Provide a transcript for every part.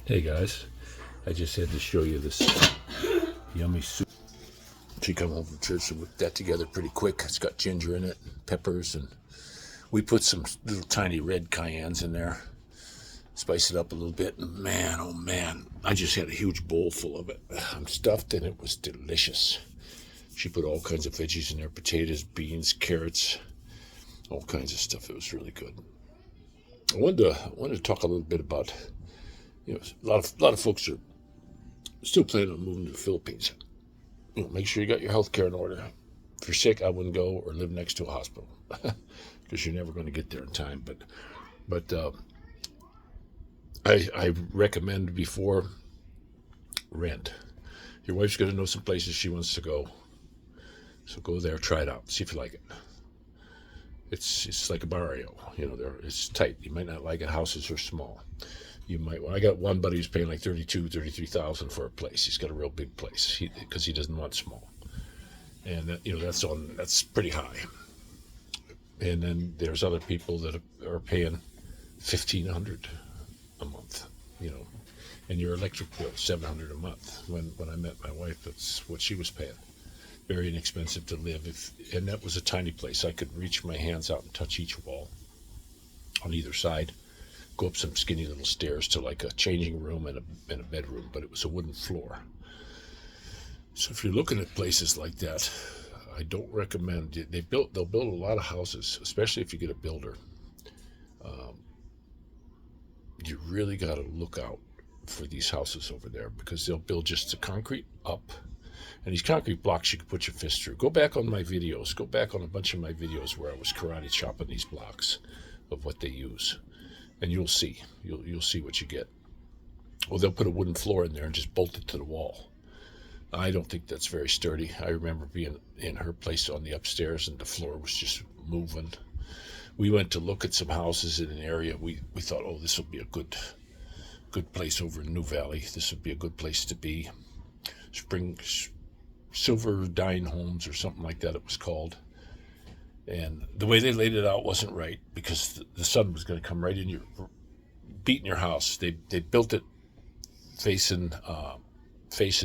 Hey guys, I just had to show you this yummy soup. She come home from church and whipped that together pretty quick. It's got ginger in it, peppers, and we put some little tiny red cayennes in there. Spice it up a little bit, and man, oh man, I just had a huge bowl full of it. I'm stuffed, and it was delicious. She put all kinds of veggies in there: potatoes, beans, carrots, all kinds of stuff. It was really good. I wanted to talk a little bit about, a lot of folks are still planning on moving to the Philippines. Make sure you got your health care in order. If you're sick, I wouldn't go or live next to a hospital because you're never going to get there in time. But I recommend before rent. Your wife's going to know some places she wants to go, so go there, try it out, see if you like it. It's like a barrio, it's tight. You might not like it. Houses are small. You might. Well, I got one buddy who's paying like 33,000 for a place. He's got a real big place because he doesn't want small, and that's pretty high. And then there's other people that are paying 1,500 a month, and your electric bill 700 a month. When I met my wife, that's what she was paying. Very inexpensive to live. And that was a tiny place. I could reach my hands out and touch each wall on either side. Go up some skinny little stairs to like a changing room and a bedroom, but it was a wooden floor. So if you're looking at places like that, I don't recommend. They'll build a lot of houses, especially if you get a builder. You really got to look out for these houses over there because they'll build just the concrete up. And these concrete blocks you can put your fist through. Go back on my videos. Go back on a bunch of my videos where I was karate chopping these blocks of what they use. And you'll see. You'll see what you get. Well, they'll put a wooden floor in there and just bolt it to the wall. I don't think that's very sturdy. I remember being in her place on the upstairs and the floor was just moving. We went to look at some houses in an area. We thought, oh, this will be a good place over in New Valley. This would be a good place to be. Silver Dine Homes or something like that it was called. And the way they laid it out wasn't right because the sun was going to come right in beating your house. They built it facing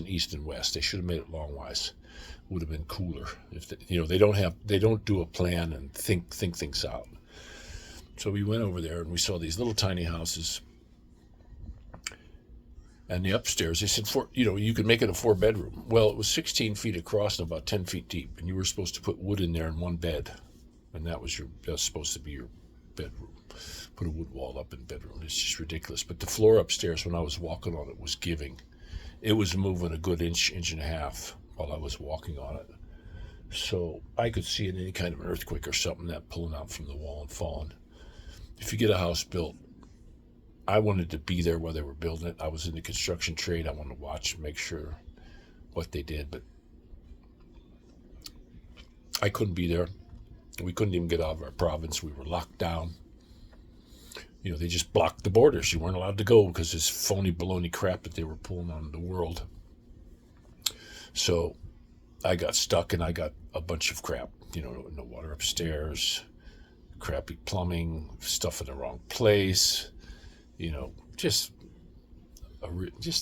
east and west. They should have made it longwise. Would have been cooler if they don't do a plan and think things out. So we went over there and we saw these little tiny houses. And the upstairs, they said, you could make it a 4-bedroom. Well, it was 16 feet across and about 10 feet deep, and you were supposed to put wood in there in one bed, and that was supposed to be your bedroom. Put a wood wall up in bedroom. It's just ridiculous. But the floor upstairs, when I was walking on it, was giving. It was moving a good inch and a half while I was walking on it. So I could see in any kind of an earthquake or something that pulling out from the wall and falling. If you get a house built, I wanted to be there while they were building it. I was in the construction trade. I wanted to watch and make sure what they did, but I couldn't be there. We couldn't even get out of our province. We were locked down. They just blocked the borders. You weren't allowed to go because this phony baloney crap that they were pulling on the world. So I got stuck and I got a bunch of crap. No water upstairs, crappy plumbing, stuff in the wrong place. Just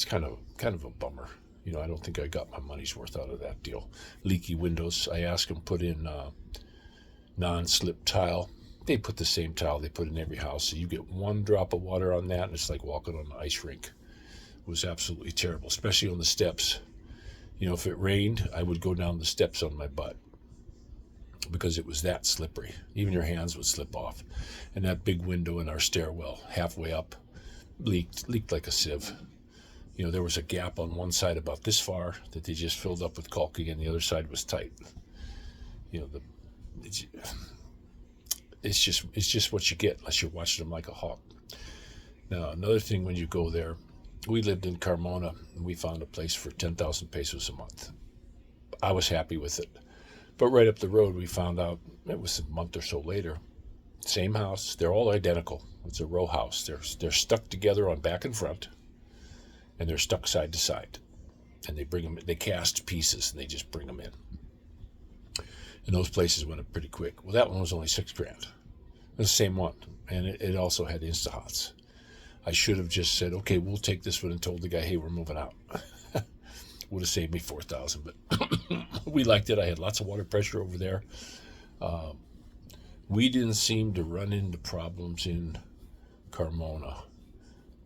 kind of a bummer. I don't think I got my money's worth out of that deal. Leaky windows. I asked them put in non-slip tile. They put the same tile they put in every house. So you get one drop of water on that, and it's like walking on an ice rink. It was absolutely terrible, especially on the steps. If it rained, I would go down the steps on my butt because it was that slippery. Even your hands would slip off. And that big window in our stairwell, halfway up, leaked like a sieve. There was a gap on one side about this far that they just filled up with caulking, and the other side was tight. It's just what you get unless you're watching them like a hawk. Now, another thing when you go there, we lived in Carmona, and we found a place for 10,000 pesos a month. I was happy with it. But right up the road, we found out, it was a month or so later, same house, they're all identical. It's a row house. They're stuck together on back and front, and they're stuck side to side. And they cast pieces, and they just bring them in. And those places went up pretty quick. Well, that one was only $6,000. It was the same one, and it also had Instahots. I should have just said, okay, we'll take this one, and told the guy, hey, we're moving out. Would have saved me $4,000, but we liked it. I had lots of water pressure over there. We didn't seem to run into problems in Carmona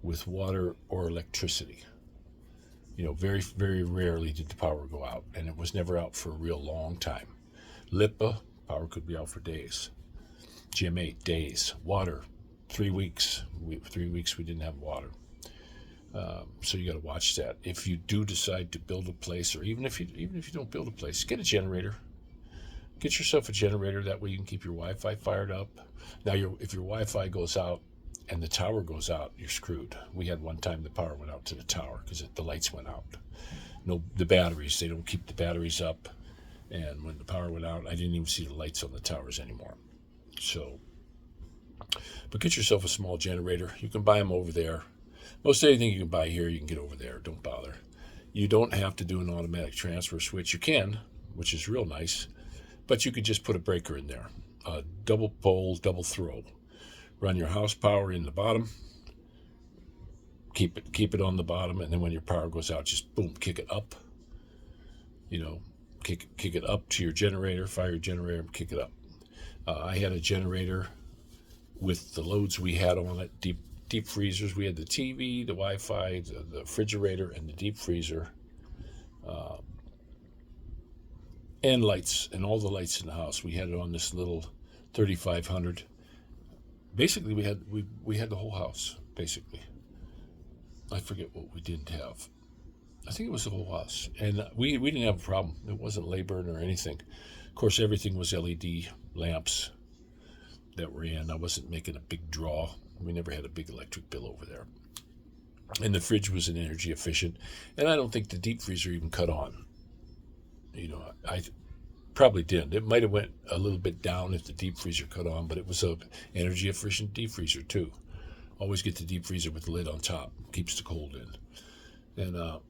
with water or electricity. Very, very rarely did the power go out, and it was never out for a real long time. Lipa, power could be out for days. GM8, days. Water, 3 weeks. 3 weeks we didn't have water. So you got to watch that. If you do decide to build a place, or even if you don't build a place, get a generator. Get yourself a generator. That way you can keep your Wi-Fi fired up. Now, if your Wi-Fi goes out and the tower goes out, you're screwed. We had one time the power went out to the tower because the lights went out. No, the batteries, they don't keep the batteries up. And when the power went out, I didn't even see the lights on the towers anymore. So, but get yourself a small generator. You can buy them over there. Most anything you can buy here, you can get over there. Don't bother. You don't have to do an automatic transfer switch. You can, which is real nice. But you could just put a breaker in there. Double pole, double throw. Run your house power in the bottom. Keep it on the bottom, and then when your power goes out, just boom, kick it up. Kick it up to your generator, fire your generator, kick it up. I had a generator with the loads we had on it, deep freezers. We had the TV, the Wi-Fi, the refrigerator, and the deep freezer. And lights, and all the lights in the house. We had it on this little 3500. Basically, we had the whole house, basically. I forget what we didn't have. I think it was the whole house. And we didn't have a problem. It wasn't labor or anything. Of course, everything was LED lamps that were in. I wasn't making a big draw. We never had a big electric bill over there. And the fridge was an energy efficient. And I don't think the deep freezer even cut on. I probably didn't. It might have went a little bit down if the deep freezer cut on, but it was a energy efficient deep freezer too. Always get the deep freezer with the lid on top. Keeps the cold in. And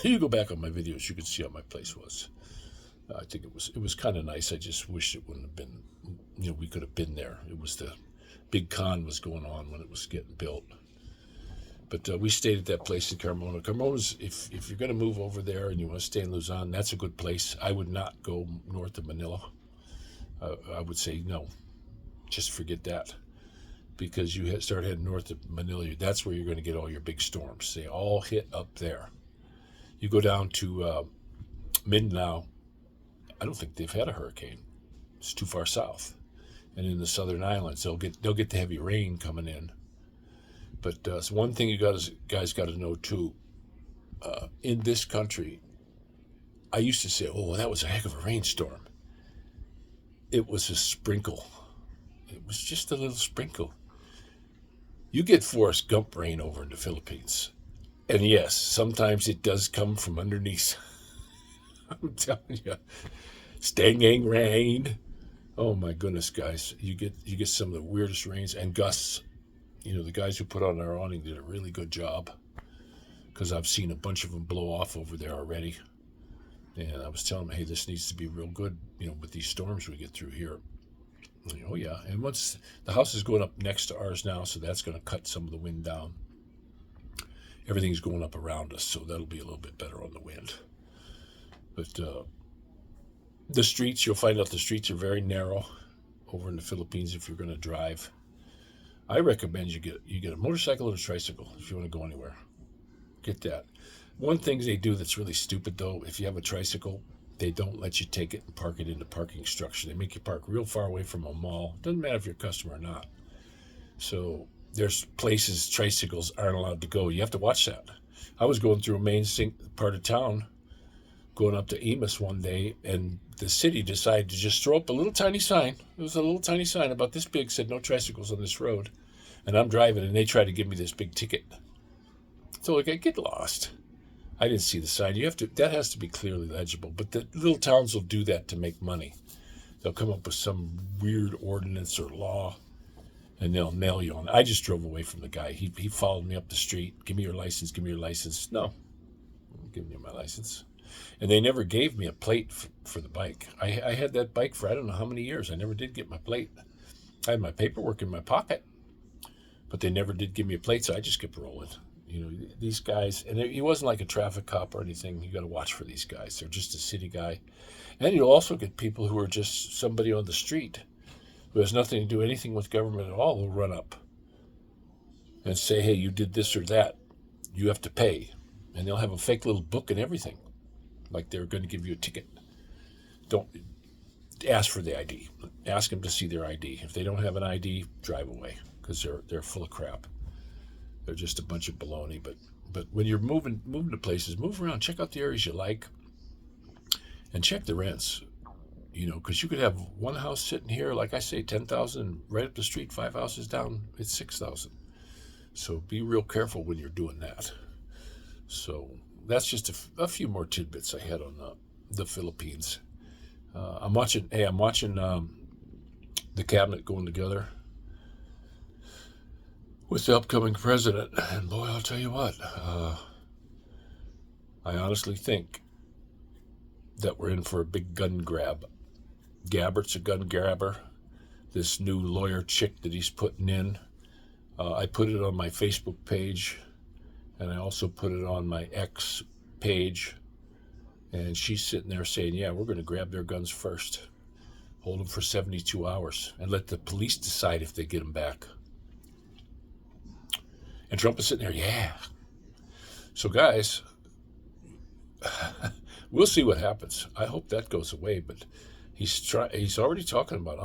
you go back on my videos, you can see how my place was. I think it was kind of nice. I just wish it wouldn't have been, we could have been there. It was the big con was going on when it was getting built. But we stayed at that place in Carmona. Carmona's, if you're going to move over there and you want to stay in Luzon, that's a good place. I would not go north of Manila. I would say no. Just forget that. Because you start heading north of Manila, that's where you're going to get all your big storms. They all hit up there. You go down to Mindanao, I don't think they've had a hurricane. It's too far south. And in the southern islands, they'll get the heavy rain coming in. But so one thing you guys got to know too, in this country, I used to say, oh, that was a heck of a rainstorm. It was a sprinkle. It was just a little sprinkle. You get Forrest Gump rain over in the Philippines. And yes, sometimes it does come from underneath. I'm telling you, stinging rain. Oh my goodness, guys. You get some of the weirdest rains and gusts. The guys who put on our awning did a really good job, because I've seen a bunch of them blow off over there already. And I was telling them, hey, this needs to be real good, with these storms we get through here. Oh, yeah. And once the house is going up next to ours now, so that's going to cut some of the wind down. Everything's going up around us, so that'll be a little bit better on the wind. But the streets, you'll find out the streets are very narrow over in the Philippines if you're going to drive. I recommend you get a motorcycle or a tricycle if you want to go anywhere. Get that. One thing they do that's really stupid, though, if you have a tricycle, they don't let you take it and park it in the parking structure. They make you park real far away from a mall. Doesn't matter if you're a customer or not. So there's places tricycles aren't allowed to go. You have to watch that. I was going through a main part of town, going up to Emus one day, and the city decided to just throw up a little tiny sign. It was a little tiny sign about this big, said no tricycles on this road. And I'm driving, and they tried to give me this big ticket. So I get lost. I didn't see the sign. That has to be clearly legible. But the little towns will do that to make money. They'll come up with some weird ordinance or law, and they'll nail you on it. I just drove away from the guy. He followed me up the street. Give me your license. Give me your license. No, I'm giving you my license. And they never gave me a plate for the bike. I had that bike for I don't know how many years. I never did get my plate. I had my paperwork in my pocket. but they never did give me a plate, so I just kept rolling. These guys, and he wasn't like a traffic cop or anything. You got to watch for these guys. They're just a city guy. And you'll also get people who are just somebody on the street who has nothing to do anything with government at all, who'll run up and say, hey, you did this or that. You have to pay. And they'll have a fake little book and everything, like they're going to give you a ticket. Don't ask for the ID. Ask them to see their ID. If they don't have an ID, drive away, because they're full of crap. They're just a bunch of baloney. But when you're moving to places, move around, check out the areas you like, and check the rents. Because you could have one house sitting here, like I say, 10,000, right up the street, 5 houses down, it's 6,000. So be real careful when you're doing that. So that's just a few more tidbits I had on the Philippines. I'm watching the cabinet going together with the upcoming president, and boy, I'll tell you what, I honestly think that we're in for a big gun grab. Gabbert's a gun grabber. This new lawyer chick that he's putting in, I put it on my Facebook page, and I also put it on my X page, and she's sitting there saying, yeah, we're going to grab their guns first, hold them for 72 hours, and let the police decide if they get them back. And Trump is sitting there, yeah. So guys, we'll see what happens. I hope that goes away, but he's already talking about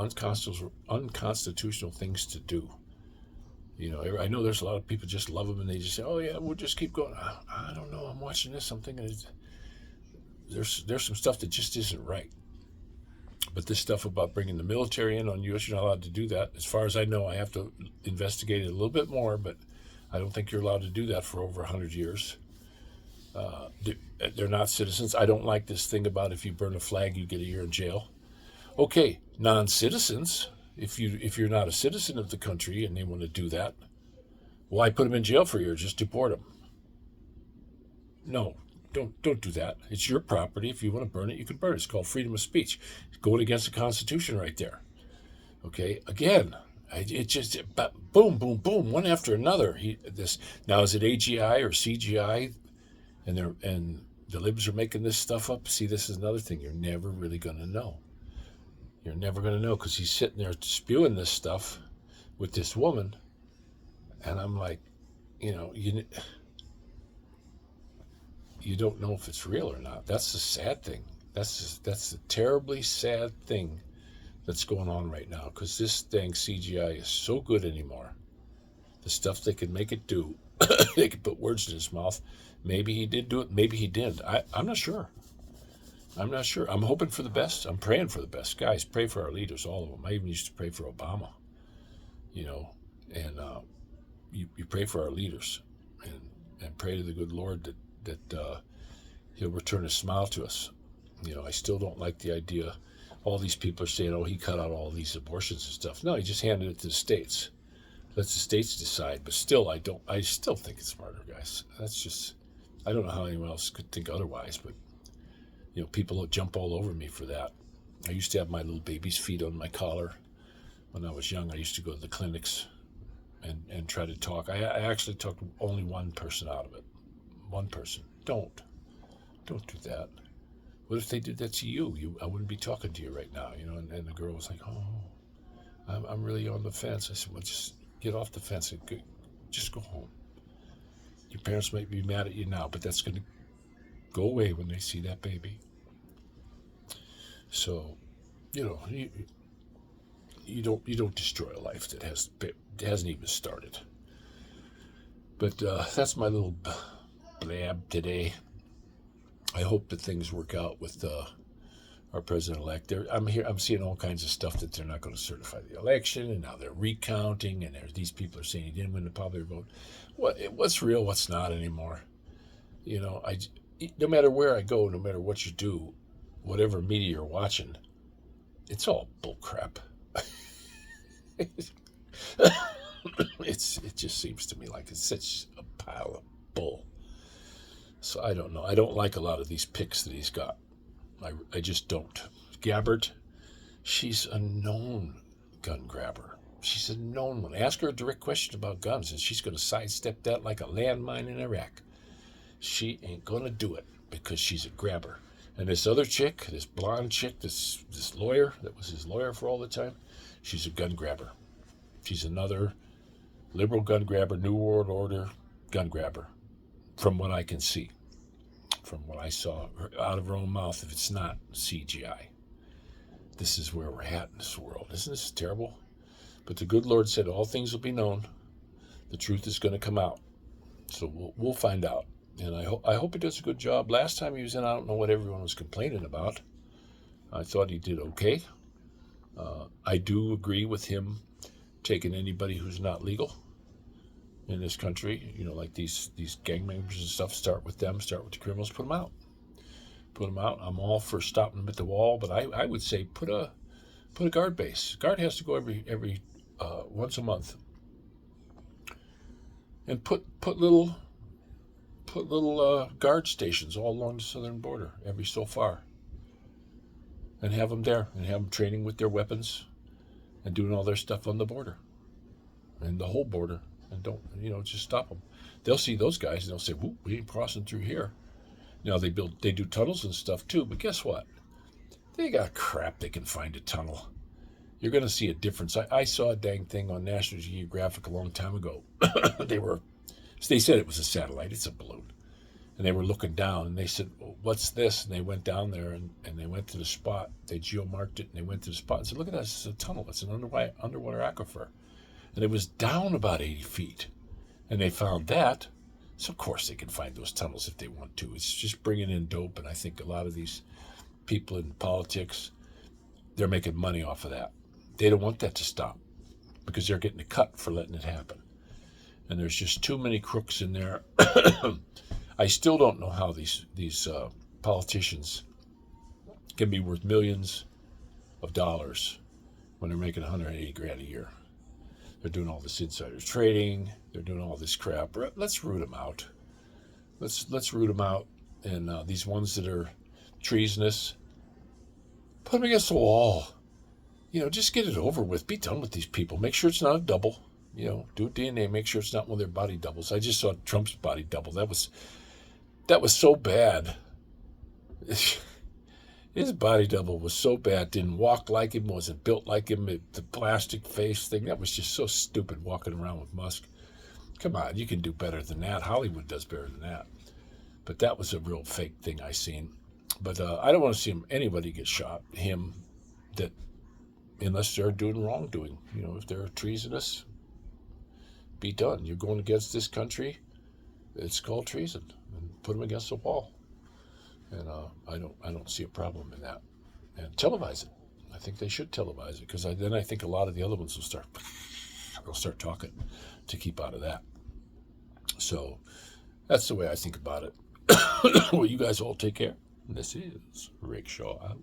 unconstitutional things to do. I know there's a lot of people just love him, and they just say, oh yeah, we'll just keep going. I don't know, I'm watching this, I'm thinking there's some stuff that just isn't right. But this stuff about bringing the military in on U.S., you're not allowed to do that. As far as I know, I have to investigate it a little bit more, but I don't think you're allowed to do that for over 100 years. They're not citizens. I don't like this thing about if you burn a flag, you get a year in jail. Okay, non-citizens, if you're not a citizen of the country and they want to do that, why put them in jail for a year? Just deport them. No, don't do that. It's your property. If you want to burn it, you can burn it. It's called freedom of speech. It's going against the Constitution right there. Okay, again, it just boom, boom, boom, one after another. Now is it AGI or CGI? And the libs are making this stuff up. See, this is another thing. You're never really going to know. You're never going to know, because he's sitting there spewing this stuff with this woman. And I'm like, you don't know if it's real or not. That's the sad thing. That's the terribly sad thing that's going on right now, because this thing, CGI, is so good anymore. The stuff they can make it do, they can put words in his mouth. Maybe he did do it, maybe he didn't. I'm not sure. I'm hoping for the best. I'm praying for the best. Guys, pray for our leaders, all of them. I even used to pray for Obama, and you pray for our leaders, and pray to the good Lord that he'll return a smile to us. I still don't like the idea. All these people are saying, oh, he cut out all these abortions and stuff. No, he just handed it to the states. Let the states decide. But still, I still think it's murder, guys. That's just, I don't know how anyone else could think otherwise, but people will jump all over me for that. I used to have my little baby's feet on my collar. When I was young, I used to go to the clinics and try to talk. I actually talked only one person out of it. One person. Don't do that. What if they did that to you? I wouldn't be talking to you right now, And the girl was like, oh, I'm really on the fence. I said, well, just get off the fence and just go home. Your parents might be mad at you now, but that's going to go away when they see that baby. So, you don't destroy a life that hasn't even started. But that's my little blab today. I hope that things work out with our president-elect. I'm seeing all kinds of stuff that they're not going to certify the election, and now they're recounting, and these people are saying he didn't win the popular vote. What's real? What's not anymore? No matter where I go, no matter what you do, whatever media you're watching, it's all bullcrap. It just seems to me like it's such a pile of bull. So I don't know. I don't like a lot of these picks that he's got. I just don't. Gabbard, she's a known gun grabber. She said, known one. Ask her a direct question about guns, and she's going to sidestep that like a landmine in Iraq. She ain't going to do it because she's a grabber. And this other chick, this blonde chick, this lawyer that was his lawyer for all the time, she's a gun grabber. She's another liberal gun grabber, New World Order gun grabber, from what I can see, from what I saw out of her own mouth, if it's not CGI. This is where we're at in this world. Isn't this terrible? But the good Lord said all things will be known. The truth is going to come out. So we'll find out. And I hope he does a good job. Last time he was in, I don't know what everyone was complaining about. I thought he did okay. I do agree with him taking anybody who's not legal in this country. You know, like these gang members and stuff. Start with them. Start with the criminals. Put them out. Put them out. I'm all for stopping them at the wall, but I would say put a guard base. Guard has to go every once a month, and put little guard stations all along the southern border every so far, and have them there, and have them training with their weapons and doing all their stuff on the border and the whole border, and don't just stop them. They'll see those guys and they'll say, "Whoop, we ain't crossing through here." Now they do tunnels and stuff too, but guess what? They got crap they can find a tunnel. You're going to see a difference. I saw a dang thing on National Geographic a long time ago. They said it was a satellite. It's a balloon. And they were looking down, and they said, well, what's this? And they went down there, and they went to the spot. They geomarked it, and they went to the spot and said, look at that. It's a tunnel. It's an underwater aquifer. And it was down about 80 feet. And they found that. So, of course, they can find those tunnels if they want to. It's just bringing in dope, and I think a lot of these people in politics, they're making money off of that. They don't want that to stop because they're getting a cut for letting it happen. And there's just too many crooks in there. I still don't know how these politicians can be worth millions of dollars when they're making 180 grand a year. They're doing all this insider trading. They're doing all this crap. Let's root them out. Let's root them out. And these ones that are treasonous, put them against the wall. Just get it over with. Be done with these people. Make sure it's not a double. Do a DNA. Make sure it's not one of their body doubles. I just saw Trump's body double. That was so bad. His body double was so bad. Didn't walk like him. Wasn't built like him. The plastic face thing. That was just so stupid walking around with Musk. Come on. You can do better than that. Hollywood does better than that. But that was a real fake thing I seen. But I don't want to see anybody get shot. Unless they're doing wrongdoing. If they're treasonous, be done. You're going against this country. It's called treason. And put them against the wall. And I don't see a problem in that. And televise it. I think they should televise it because then I think a lot of the other ones will start talking to keep out of that. So that's the way I think about it. Well, you guys all take care. This is Rick Shaw out.